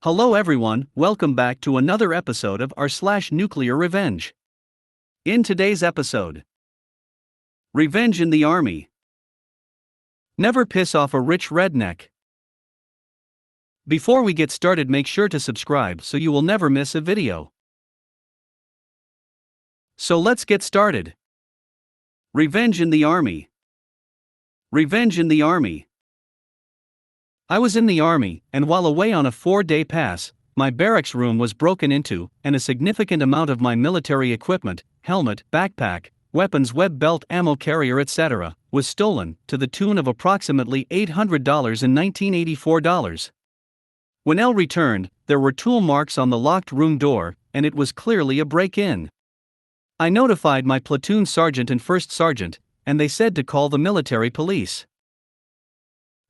Hello everyone, welcome back to another episode of r/nuclear revenge. In today's episode, revenge in the army. Never piss off a rich redneck. Before we get started, make sure to subscribe so you will never miss a video. So let's get started. Revenge in the army. Revenge in the army. I was in the army, and while away on a 4-day pass, my barracks room was broken into, and a significant amount of my military equipment, helmet, backpack, weapons, web belt, ammo carrier, etc., was stolen, to the tune of approximately $800 in 1984 dollars. When L returned, there were tool marks on the locked room door, and it was clearly a break-in. I notified my platoon sergeant and first sergeant, and they said to call the military police.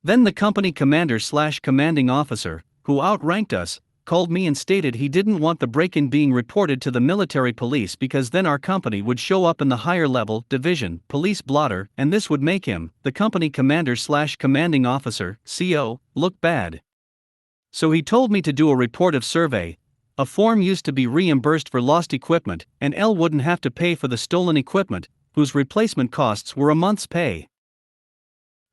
Then the company commander/commanding officer, who outranked us, called me and stated he didn't want the break-in being reported to the military police because then our company would show up in the higher level division police blotter, and this would make him, the company commander/commanding officer, CO, look bad. So he told me to do a report of survey, a form used to be reimbursed for lost equipment, and L wouldn't have to pay for the stolen equipment, whose replacement costs were a month's pay.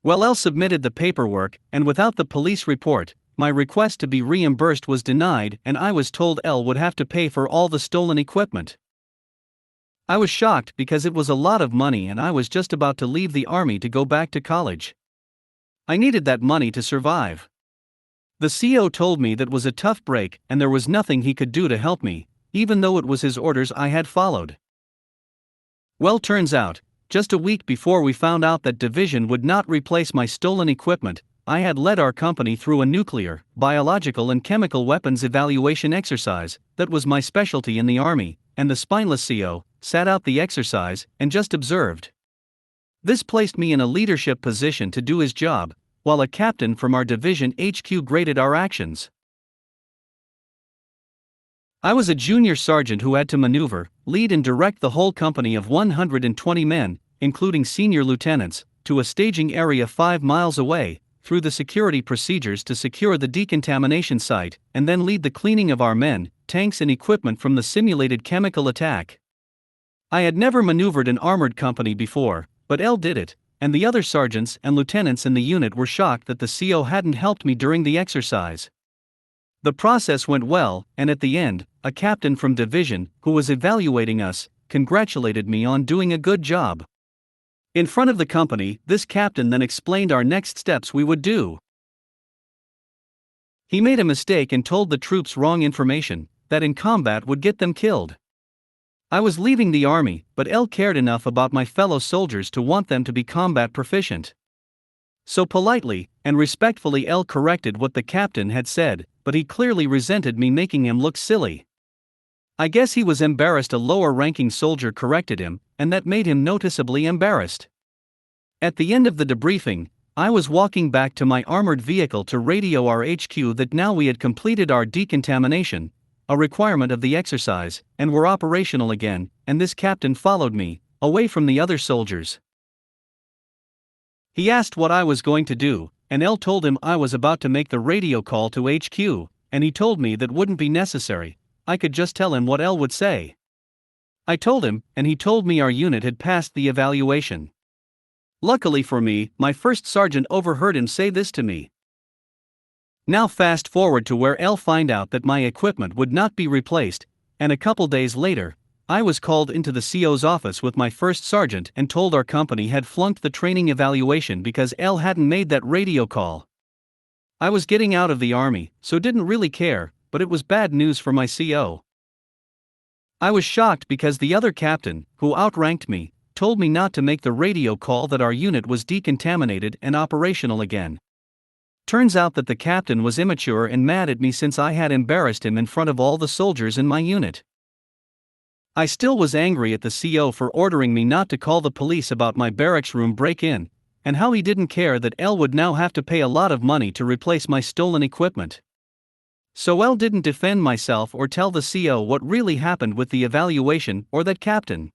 Well, L submitted the paperwork, and without the police report, my request to be reimbursed was denied, and I was told L would have to pay for all the stolen equipment. I was shocked because it was a lot of money and I was just about to leave the army to go back to college. I needed that money to survive. The CO told me that was a tough break and there was nothing he could do to help me, even though it was his orders I had followed. Well, turns out, just a week before we found out that division would not replace my stolen equipment, I had led our company through a nuclear, biological and chemical weapons evaluation exercise that was my specialty in the army, and the spineless CO sat out the exercise and just observed. This placed me in a leadership position to do his job, while a captain from our division HQ graded our actions. I was a junior sergeant who had to maneuver, lead and direct the whole company of 120 men, including senior lieutenants, to a staging area 5 miles away, through the security procedures to secure the decontamination site, and then lead the cleaning of our men, tanks and equipment from the simulated chemical attack. I had never maneuvered an armored company before, but L did it, and the other sergeants and lieutenants in the unit were shocked that the CO hadn't helped me during the exercise. The process went well, and at the end, a captain from division, who was evaluating us, congratulated me on doing a good job. In front of the company, this captain then explained our next steps we would do. He made a mistake and told the troops wrong information, that in combat would get them killed. I was leaving the army, but L cared enough about my fellow soldiers to want them to be combat proficient. So politely and respectfully L corrected what the captain had said, but he clearly resented me making him look silly. I guess he was embarrassed a lower-ranking soldier corrected him, and that made him noticeably embarrassed. At the end of the debriefing, I was walking back to my armored vehicle to radio our HQ that now we had completed our decontamination, a requirement of the exercise, and were operational again, and this captain followed me, away from the other soldiers. He asked what I was going to do, and L told him I was about to make the radio call to HQ, and he told me that wouldn't be necessary, I could just tell him what L would say. I told him, and he told me our unit had passed the evaluation. Luckily for me, my first sergeant overheard him say this to me. Now fast forward to where L find out that my equipment would not be replaced, and a couple days later, I was called into the CO's office with my first sergeant and told our company had flunked the training evaluation because L hadn't made that radio call. I was getting out of the army, so didn't really care, but it was bad news for my CO. I was shocked because the other captain, who outranked me, told me not to make the radio call that our unit was decontaminated and operational again. Turns out that the captain was immature and mad at me since I had embarrassed him in front of all the soldiers in my unit. I still was angry at the CO for ordering me not to call the police about my barracks room break-in, and how he didn't care that L would now have to pay a lot of money to replace my stolen equipment. So L didn't defend myself or tell the CO what really happened with the evaluation or that captain.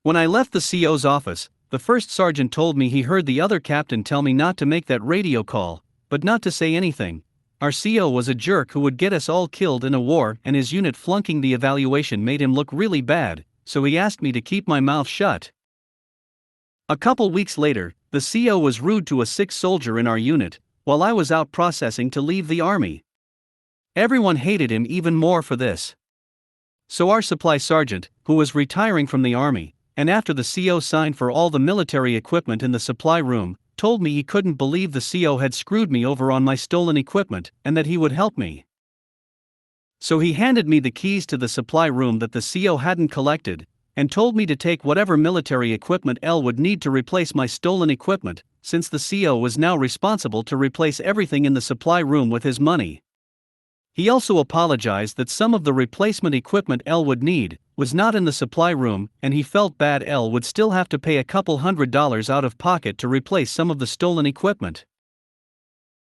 When I left the CO's office, the first sergeant told me he heard the other captain tell me not to make that radio call, but not to say anything, our CO was a jerk who would get us all killed in a war, and his unit flunking the evaluation made him look really bad, so he asked me to keep my mouth shut. A couple weeks later, the CO was rude to a sick soldier in our unit, while I was out processing to leave the army. Everyone hated him even more for this. So our supply sergeant, who was retiring from the army, and after the CO signed for all the military equipment in the supply room, told me he couldn't believe the CO had screwed me over on my stolen equipment and that he would help me. So he handed me the keys to the supply room that the CO hadn't collected, and told me to take whatever military equipment L would need to replace my stolen equipment, since the CO was now responsible to replace everything in the supply room with his money. He also apologized that some of the replacement equipment L would need was not in the supply room, and he felt bad L would still have to pay a couple $100 out of pocket to replace some of the stolen equipment.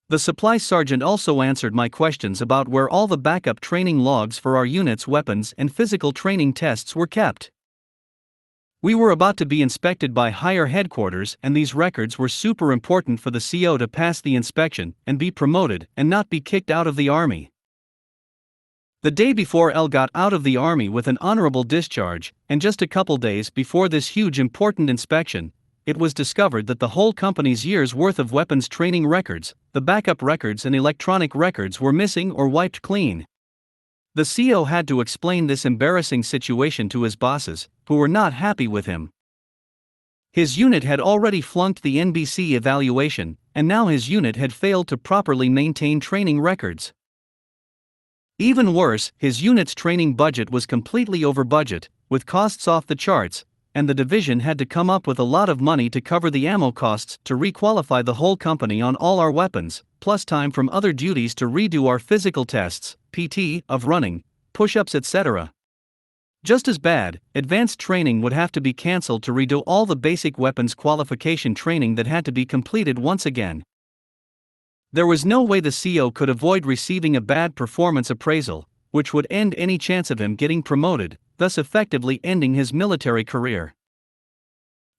The supply sergeant also answered my questions about where all the backup training logs for our unit's weapons and physical training tests were kept. We were about to be inspected by higher headquarters, and these records were super important for the CO to pass the inspection and be promoted and not be kicked out of the army. The day before L got out of the army with an honorable discharge, and just a couple days before this huge important inspection, it was discovered that the whole company's year's worth of weapons training records, the backup records and electronic records were missing or wiped clean. The CO had to explain this embarrassing situation to his bosses, who were not happy with him. His unit had already flunked the NBC evaluation, and now his unit had failed to properly maintain training records. Even worse, his unit's training budget was completely over budget, with costs off the charts, and the division had to come up with a lot of money to cover the ammo costs to requalify the whole company on all our weapons, plus time from other duties to redo our physical tests, PT, of running, push-ups etc. Just as bad, advanced training would have to be cancelled to redo all the basic weapons qualification training that had to be completed once again. There was no way the CO could avoid receiving a bad performance appraisal, which would end any chance of him getting promoted, thus effectively ending his military career.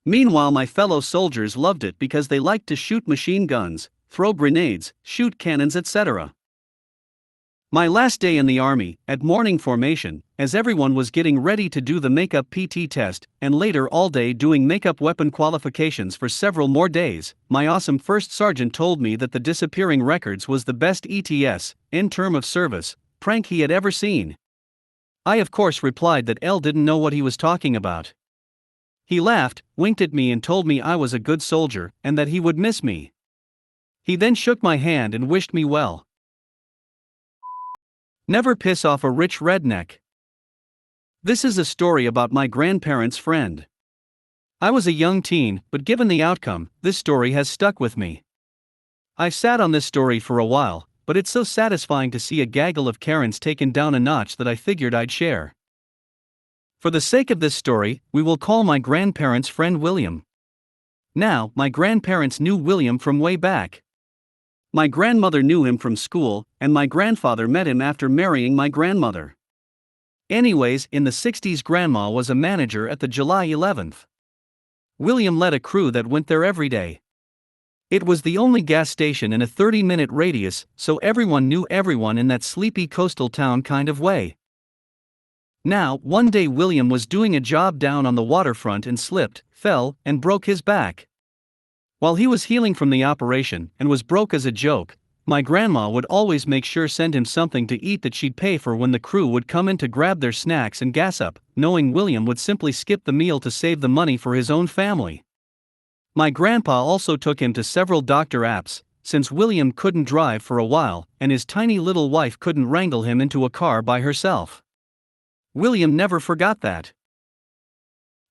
Meanwhile, my fellow soldiers loved it because they liked to shoot machine guns, throw grenades, shoot cannons etc. My last day in the army, at morning formation, as everyone was getting ready to do the makeup PT test, and later all day doing makeup weapon qualifications for several more days, my awesome first sergeant told me that the disappearing records was the best ETS, end term of service, prank he had ever seen. I of course replied that L didn't know what he was talking about. He laughed, winked at me and told me I was a good soldier, and that he would miss me. He then shook my hand and wished me well. Never piss off a rich redneck. This is a story about my grandparents' friend. I was a young teen, but given the outcome, this story has stuck with me. I've sat on this story for a while, but it's so satisfying to see a gaggle of Karens taken down a notch that I figured I'd share. For the sake of this story, we will call my grandparents' friend William. Now, my grandparents knew William from way back. My grandmother knew him from school, and my grandfather met him after marrying my grandmother. Anyways, in the 60s, Grandma was a manager at the July 11th. William led a crew that went there every day. It was the only gas station in a 30-minute radius, so everyone knew everyone in that sleepy coastal town kind of way. Now, one day William was doing a job down on the waterfront and slipped, fell, and broke his back. While he was healing from the operation and was broke as a joke, my grandma would always make sure send him something to eat that she'd pay for when the crew would come in to grab their snacks and gas up, knowing William would simply skip the meal to save the money for his own family. My grandpa also took him to several doctor apps, since William couldn't drive for a while and his tiny little wife couldn't wrangle him into a car by herself. William never forgot that.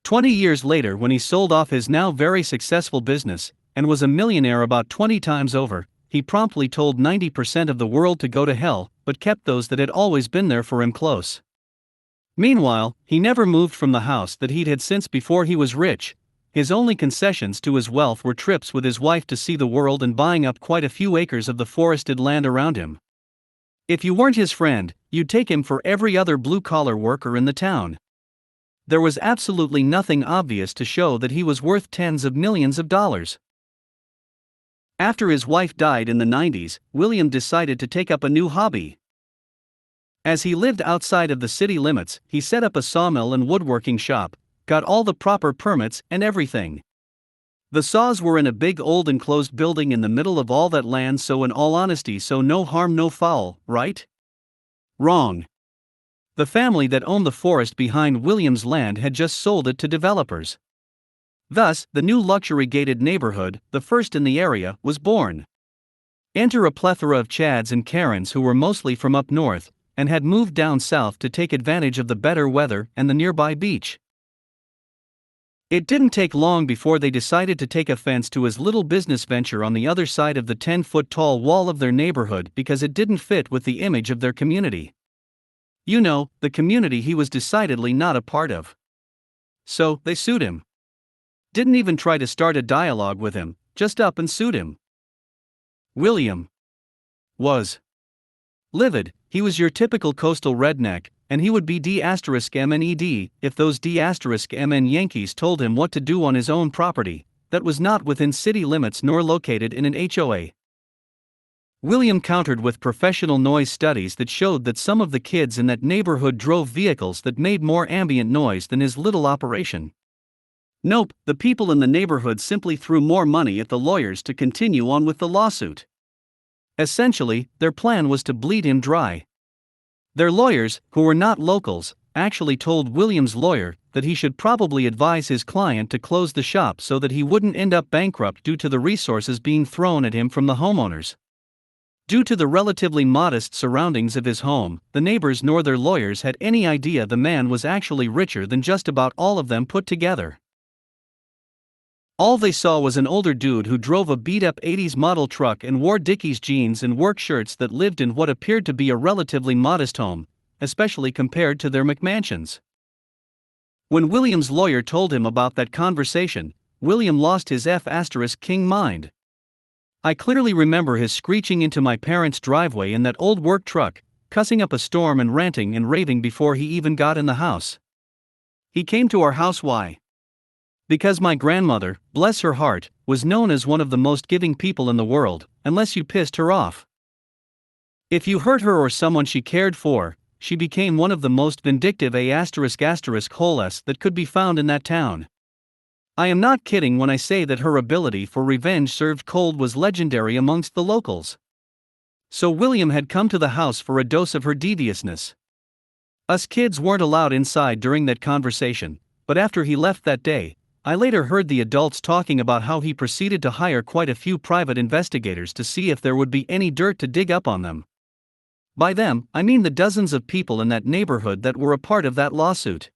20 years later, when he sold off his now very successful business, and was a millionaire about 20 times over, he promptly told 90% of the world to go to hell, but kept those that had always been there for him close. Meanwhile, he never moved from the house that he'd had since before he was rich. His only concessions to his wealth were trips with his wife to see the world and buying up quite a few acres of the forested land around him. If you weren't his friend, you'd take him for every other blue-collar worker in the town. There was absolutely nothing obvious to show that he was worth tens of millions of dollars. After his wife died in the 90s, William decided to take up a new hobby. As he lived outside of the city limits, he set up a sawmill and woodworking shop, got all the proper permits and everything. The saws were in a big old enclosed building in the middle of all that land, so in all honesty, so no harm no foul, right? Wrong. The family that owned the forest behind William's land had just sold it to developers. Thus, the new luxury gated neighborhood, the first in the area, was born. Enter a plethora of Chads and Karens who were mostly from up north, and had moved down south to take advantage of the better weather and the nearby beach. It didn't take long before they decided to take offense to his little business venture on the other side of the 10-foot-tall wall of their neighborhood because it didn't fit with the image of their community. You know, the community he was decidedly not a part of. So, they sued him. Didn't even try to start a dialogue with him, just up and sued him. William was livid. He was your typical coastal redneck, and he would be D*MNED if those D*MN Yankees told him what to do on his own property that was not within city limits nor located in an HOA. William countered with professional noise studies that showed that some of the kids in that neighborhood drove vehicles that made more ambient noise than his little operation. Nope, the people in the neighborhood simply threw more money at the lawyers to continue on with the lawsuit. Essentially, their plan was to bleed him dry. Their lawyers, who were not locals, actually told William's lawyer that he should probably advise his client to close the shop so that he wouldn't end up bankrupt due to the resources being thrown at him from the homeowners. Due to the relatively modest surroundings of his home, the neighbors nor their lawyers had any idea the man was actually richer than just about all of them put together. All they saw was an older dude who drove a beat-up 80s model truck and wore Dickies jeans and work shirts that lived in what appeared to be a relatively modest home, especially compared to their McMansions. When William's lawyer told him about that conversation, William lost his F***king mind. I clearly remember his screeching into my parents' driveway in that old work truck, cussing up a storm and ranting and raving before he even got in the house. He came to our house. Why? Because my grandmother, bless her heart, was known as one of the most giving people in the world, unless you pissed her off. If you hurt her or someone she cared for, she became one of the most vindictive holes that could be found in that town. I am not kidding when I say that her ability for revenge served cold was legendary amongst the locals. So William had come to the house for a dose of her deviousness. Us kids weren't allowed inside during that conversation, but after he left that day, I later heard the adults talking about how he proceeded to hire quite a few private investigators to see if there would be any dirt to dig up on them. By them, I mean the dozens of people in that neighborhood that were a part of that lawsuit.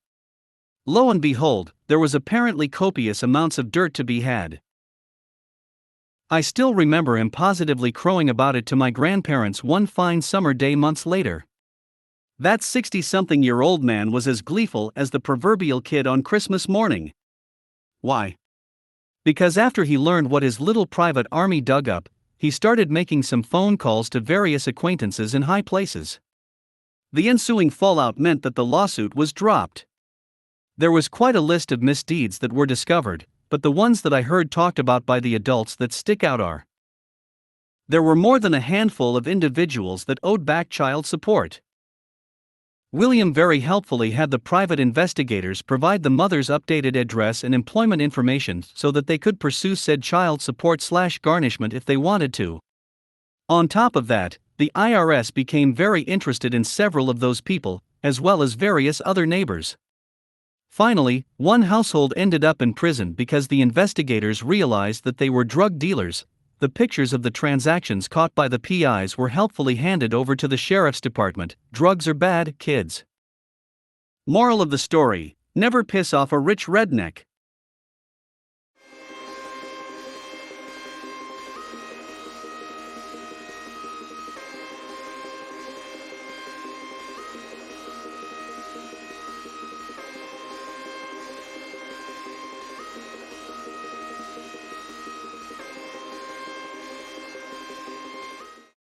Lo and behold, there was apparently copious amounts of dirt to be had. I still remember him positively crowing about it to my grandparents one fine summer day months later. That 60-something-year-old man was as gleeful as the proverbial kid on Christmas morning. Why? Because after he learned what his little private army dug up, he started making some phone calls to various acquaintances in high places. The ensuing fallout meant that the lawsuit was dropped. There was quite a list of misdeeds that were discovered, but the ones that I heard talked about by the adults that stick out are: there were more than a handful of individuals that owed back child support. William very helpfully had the private investigators provide the mother's updated address and employment information so that they could pursue said child support/garnishment if they wanted to. On top of that, the IRS became very interested in several of those people, as well as various other neighbors. Finally, one household ended up in prison because the investigators realized that they were drug dealers. The pictures of the transactions caught by the PIs were helpfully handed over to the sheriff's department. Drugs are bad, kids. Moral of the story: never piss off a rich redneck.